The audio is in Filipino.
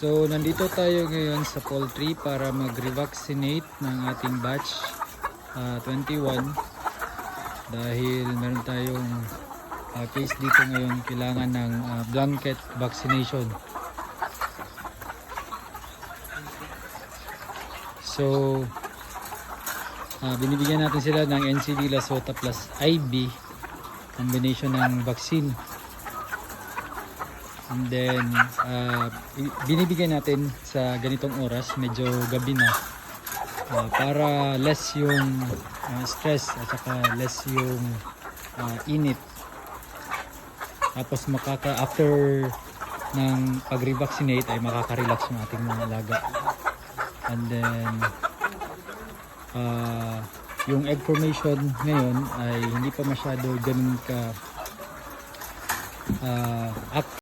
So nandito tayo ngayon sa poultry para mag-revaccinate ng ating batch 21 dahil meron tayong case dito ngayon, kailangan ng blanket vaccination. So binibigyan natin sila ng NCD Lasota plus IB combination ng vaccine. And then binibigyan natin sa ganitong oras, medyo gabi na, para less yung stress at saka less yung init. Tapos after ng pag-revaccinate ay makaka-relax yung ating mga alaga. And then yung egg formation ngayon ay hindi pa masyado ganun ka active.